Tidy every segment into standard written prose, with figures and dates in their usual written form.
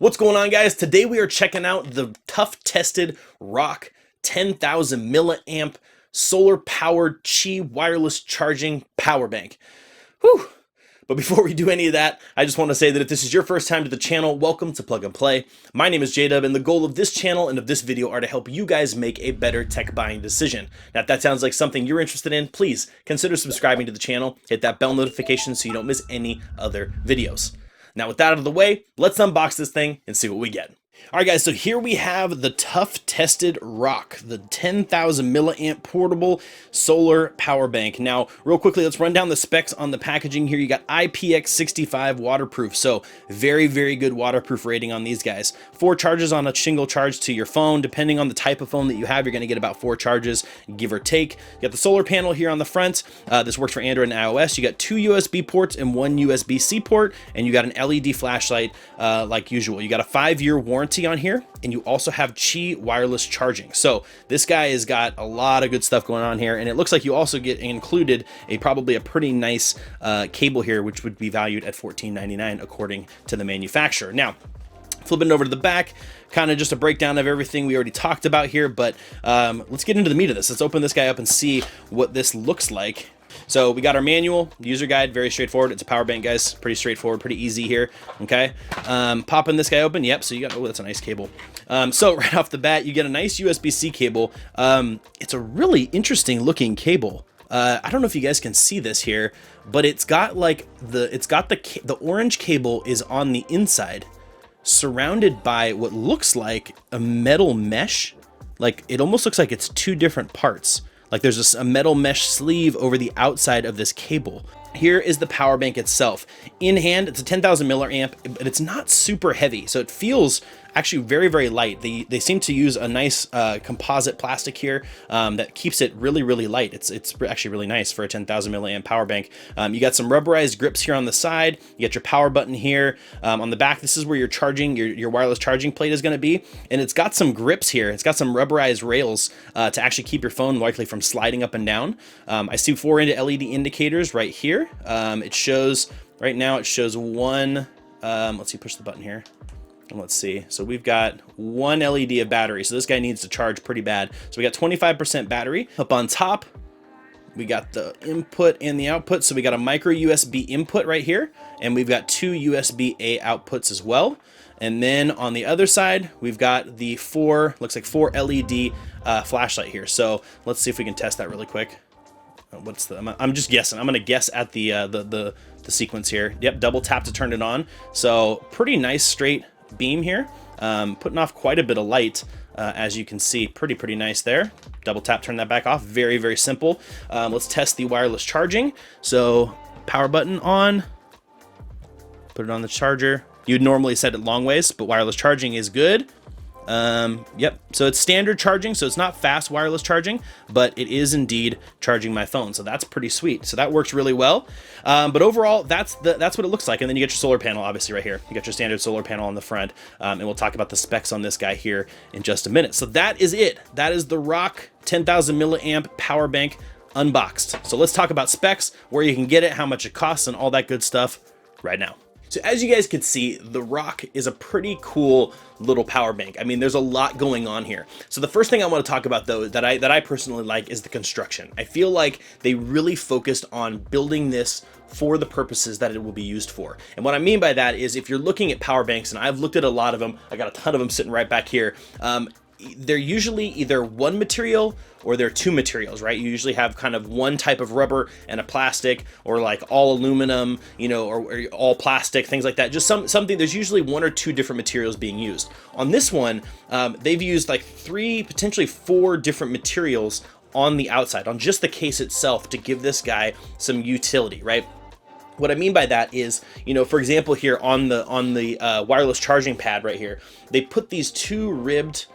What's going on, guys? Today we are checking out the tough tested ROK 10,000 milliamp solar powered Qi wireless charging power bank. Whew. But before we do any of that, I just want to say that if this is your first time to the channel, welcome to Plug and Play. My name is J-Dub, and the goal of this channel and of this video are to help you guys make a better tech buying decision. Now, if that sounds like something you're interested in, please consider subscribing to the channel, hit that bell notification so you don't miss any other videos. Now, with that out of the way, let's unbox this thing and see what we get. All right, guys, so here we have the tough tested ROK, the 10,000 milliamp portable solar power bank. Now, real quickly, let's run down the specs on the packaging here. You got IPX65 waterproof, so very, very good waterproof rating on these guys. 4 charges on a single charge to your phone. Depending on the type of phone that you have, you're going to get about 4 charges, give or take. You got the solar panel here on the front. This works for Android and iOS. You got 2 USB ports and 1 USB-C port, and you got an LED flashlight like usual. You got a 5-year warranty on here, and you also have Qi wireless charging. So this guy has got a lot of good stuff going on here, and it looks like you also get included probably a pretty nice cable here, which would be valued at $14.99 according to the manufacturer. Now, flipping over to the back, kind of just a breakdown of everything we already talked about here, but let's get into the meat of this. Let's open this guy up and see what this looks like. So we got our manual, user guide, very straightforward. It's a power bank, guys, pretty straightforward, pretty easy here, okay? Popping this guy open, yep, so you got, oh, that's a nice cable. So right off the bat, you get a nice USB-C cable. It's a really interesting looking cable. I don't know if you guys can see this here, but it's got like the orange cable is on the inside, surrounded by what looks like a metal mesh. Like, it almost looks like it's 2 different parts. Like there's a metal mesh sleeve over the outside of this cable. Here is the power bank itself. In hand, it's a 10,000 milliamp, but it's not super heavy. So it feels actually very, very light. They seem to use a nice composite plastic here that keeps it really, really light. It's actually really nice for a 10,000 milliamp power bank. You got some rubberized grips here on the side. You got your power button here. On the back, this is where your charging, your wireless charging plate is going to be. And it's got some grips here. It's got some rubberized rails to actually keep your phone likely from sliding up and down. I see 4 LED indicators right here. It shows, right now it shows 1, let's see, push the button here. And let's see, so we've got 1 LED of battery, so this guy needs to charge pretty bad. So we got 25% battery. Up on top, we got the input and the output. So we got a micro USB input right here, and we've got 2 USB-A outputs as well. And then on the other side, we've got the 4 LED flashlight here. So let's see if we can test that really quick. I'm just guessing. I'm gonna guess at the sequence here. Yep, double tap to turn it on. So pretty nice straight beam here, putting off quite a bit of light, as you can see. Pretty nice there. Double tap, turn that back off. Very, very simple. Let's test the wireless charging. So power button on, put it on the charger. You'd normally set it long ways, but wireless charging is good. Yep, so it's standard charging, so it's not fast wireless charging, but it is indeed charging my phone, so that's pretty sweet. So that works really well. But overall, that's what it looks like. And then you get your solar panel, obviously, right here. You got your standard solar panel on the front, and we'll talk about the specs on this guy here in just a minute. So that is it. That is the ROK 10,000 milliamp power bank unboxed. So let's talk about specs, where you can get it, how much it costs, and all that good stuff right now. So as you guys can see, the ROK is a pretty cool little power bank. I mean, there's a lot going on here. So the first thing I want to talk about, though, that I personally like is the construction. I feel like they really focused on building this for the purposes that it will be used for. And what I mean by that is, if you're looking at power banks, and I've looked at a lot of them, I got a ton of them sitting right back here, they're usually either one material or they're 2 materials, right? You usually have kind of one type of rubber and a plastic, or like all aluminum, you know, or all plastic, things like that. Just something, there's usually 1 or 2 different materials being used. On this one, they've used like 3, potentially 4 different materials on the outside, on just the case itself, to give this guy some utility, right? What I mean by that is, you know, for example, here on the wireless charging pad right here, they put these 2 ribbed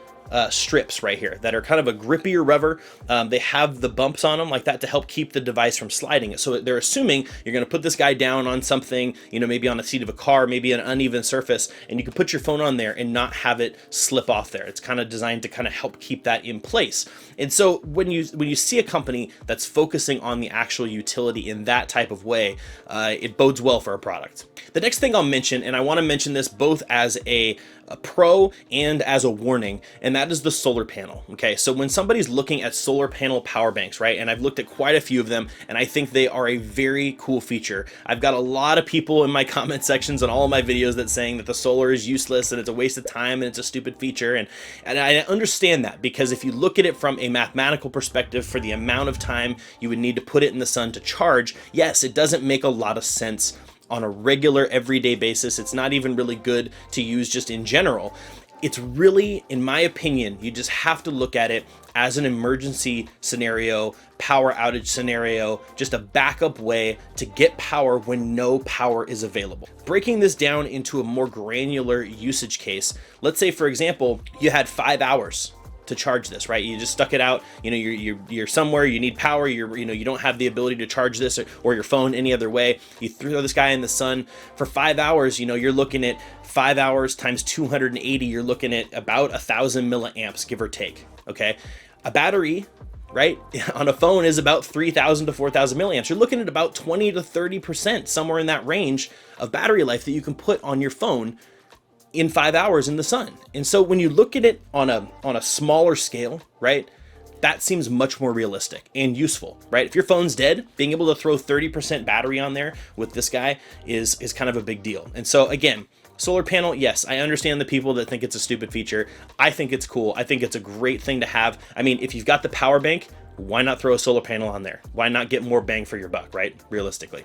strips right here that are kind of a grippier rubber. They have the bumps on them like that to help keep the device from sliding. So they're assuming you're going to put this guy down on something, you know, maybe on a seat of a car, maybe an uneven surface, and you can put your phone on there and not have it slip off there. It's kind of designed to kind of help keep that in place. And so when you see a company that's focusing on the actual utility in that type of way, it bodes well for a product. The next thing I'll mention, and I want to mention this both as a pro and as a warning, and that is the solar panel. Okay, so when somebody's looking at solar panel power banks, right, and I've looked at quite a few of them, and I think they are a very cool feature. I've got a lot of people in my comment sections on all of my videos that saying that the solar is useless and it's a waste of time and it's a stupid feature, and I understand that, because if you look at it from a mathematical perspective, for the amount of time you would need to put it in the sun to charge, yes, it doesn't make a lot of sense on a regular everyday basis. It's not even really good to use just in general. It's really, in my opinion, you just have to look at it as an emergency scenario, power outage scenario, just a backup way to get power when no power is available. Breaking this down into a more granular usage case, let's say, for example, you had 5 hours to charge this, right? You just stuck it out, you know, you're somewhere, you need power, you don't have the ability to charge this or your phone any other way. You throw this guy in the sun for 5 hours, you know, you're looking at 5 hours times 280, you're looking at about 1,000 milliamps, give or take. Okay, a battery, right, on a phone is about 3,000 to 4,000 milliamps. You're looking at about 20 to 30%, somewhere in that range of battery life that you can put on your phone in 5 hours in the sun. And so when you look at it on a smaller scale, right, that seems much more realistic and useful, right? If your phone's dead, being able to throw 30% battery on there with this guy is kind of a big deal. And so again, solar panel, yes, I understand the people that think it's a stupid feature. I think it's cool. I think it's a great thing to have. I mean, if you've got the power bank, why not throw a solar panel on there? Why not get more bang for your buck, right? Realistically.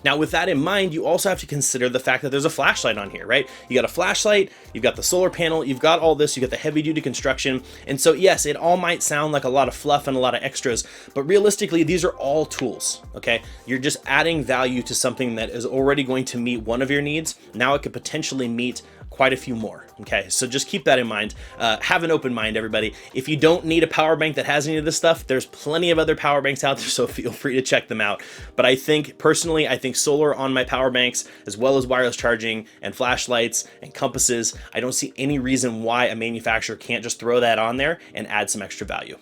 Now, with that in mind, you also have to consider the fact that there's a flashlight on here, right? You got a flashlight, you've got the solar panel, you've got all this, you got the heavy duty construction. And so yes, it all might sound like a lot of fluff and a lot of extras, but realistically, these are all tools, okay? You're just adding value to something that is already going to meet one of your needs. Now it could potentially meet quite a few more. Okay, so just keep that in mind. Have an open mind, everybody. If you don't need a power bank that has any of this stuff, there's plenty of other power banks out there, so feel free to check them out. But I think, personally, I think solar on my power banks, as well as wireless charging and flashlights and compasses, I don't see any reason why a manufacturer can't just throw that on there and add some extra value.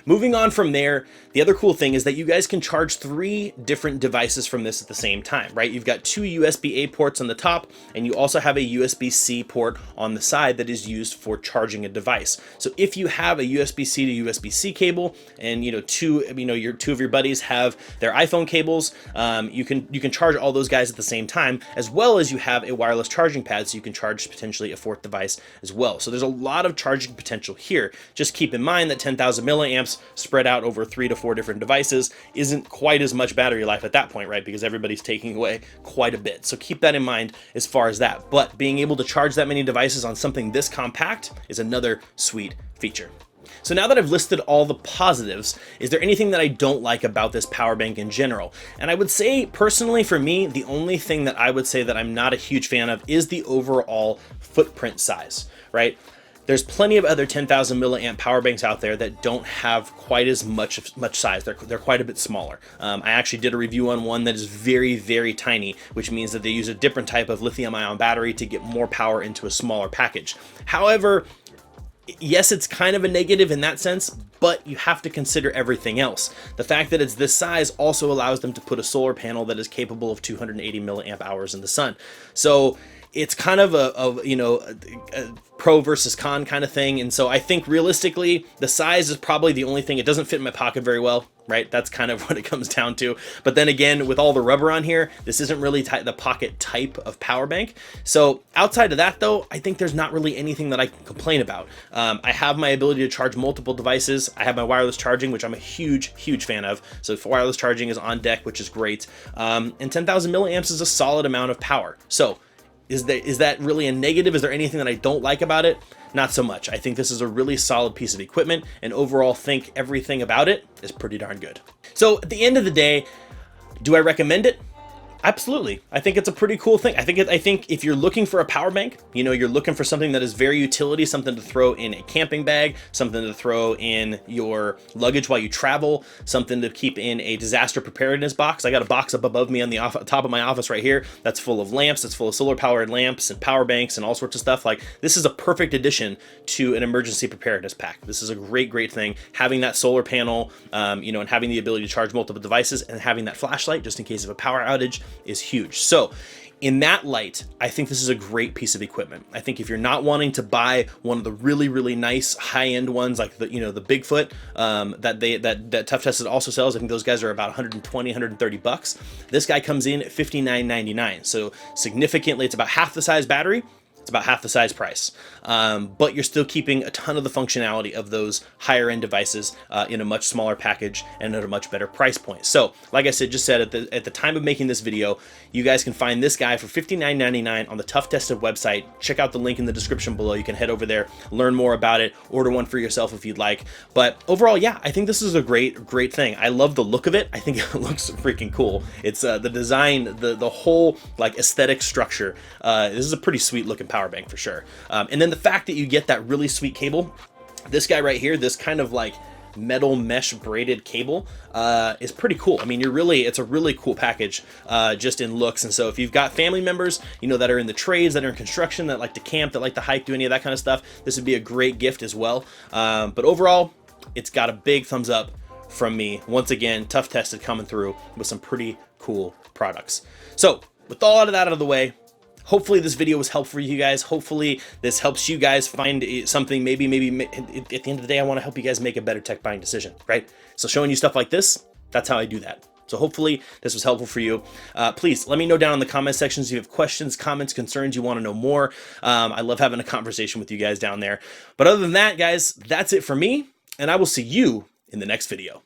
Moving on from there, the other cool thing is that you guys can charge 3 different devices from this at the same time, right? You've got 2 USB-A ports on the top, and you also have a USB-C port on the side that is used for charging a device. So if you have a USB-C to USB-C cable, and your 2 of your buddies have their iPhone cables, you can charge all those guys at the same time, as well as you have a wireless charging pad, so you can charge potentially a 4th device as well. So there's a lot of charging potential here. Just keep in mind that 10,000 milliamps spread out over 3 to 4 different devices isn't quite as much battery life at that point, right? Because everybody's taking away quite a bit. So keep that in mind as far as that. But being able to charge that many devices on something this compact is another sweet feature. So now that I've listed all the positives, is there anything that I don't like about this power bank in general? And I would say, personally, for me, the only thing that I would say that I'm not a huge fan of is the overall footprint size, right? There's plenty of other 10,000 milliamp power banks out there that don't have quite as much size. They're quite a bit smaller. I actually did a review on one that is very, very tiny, which means that they use a different type of lithium-ion battery to get more power into a smaller package. However, yes, it's kind of a negative in that sense, but you have to consider everything else. The fact that it's this size also allows them to put a solar panel that is capable of 280 milliamp hours in the sun. So it's kind of a pro versus con kind of thing. And so I think realistically, the size is probably the only thing. It doesn't fit in my pocket very well, right? That's kind of what it comes down to. But then again, with all the rubber on here, this isn't really the pocket type of power bank. So outside of that though, I think there's not really anything that I can complain about. I have my ability to charge multiple devices. I have my wireless charging, which I'm a huge, huge fan of. So wireless charging is on deck, which is great. And 10,000 milliamps is a solid amount of power. So is that really a negative? Is there anything that I don't like about it? Not so much. I think this is a really solid piece of equipment, and overall think everything about it is pretty darn good. So at the end of the day, do I recommend it? Absolutely. I think it's a pretty cool thing. I think if you're looking for a power bank, you know, you're looking for something that is very utility, something to throw in a camping bag, something to throw in your luggage while you travel, something to keep in a disaster preparedness box. I got a box up above me on the top of my office right here that's full of lamps, that's full of solar powered lamps and power banks and all sorts of stuff. Like, this is a perfect addition to an emergency preparedness pack. This is a great thing. Having that solar panel, you know, and having the ability to charge multiple devices and having that flashlight just in case of a power outage is huge. So in that light, I think this is a great piece of equipment. I think if you're not wanting to buy one of the really nice high-end ones, like the, you know, the Bigfoot that Tough Tested also sells, I think those guys are about 120, 130 bucks. This guy comes in at $59.99. So significantly, it's about half the size battery. It's about half the size price, but you're still keeping a ton of the functionality of those higher end devices in a much smaller package and at a much better price point. So like I said, just said at the time of making this video, you guys can find this guy for $59.99 on the Tough Tested website. Check out the link in the description below. You can head over there, learn more about it, order one for yourself if you'd like. But overall, yeah, I think this is a great thing. I love the look of it. I think it looks freaking cool. It's the design, the whole like aesthetic structure. This is a pretty sweet looking power bank for sure. And then the fact that you get that really sweet cable, this guy right here, this kind of like metal mesh braided cable is pretty cool. I mean, it's a really cool package just in looks. And so if you've got family members, you know, that are in the trades, that are in construction, that like to camp, that like to hike, do any of that kind of stuff, this would be a great gift as well. But overall, it's got a big thumbs up from me. Once again, Tough Tested coming through with some pretty cool products. So with all of that out of the way, hopefully this video was helpful for you guys. Hopefully this helps you guys find something. Maybe at the end of the day, I want to help you guys make a better tech buying decision, right? So showing you stuff like this, that's how I do that. So hopefully this was helpful for you. Please let me know down in the comment sections if you have questions, comments, concerns, you want to know more. I love having a conversation with you guys down there. But other than that, guys, that's it for me, and I will see you in the next video.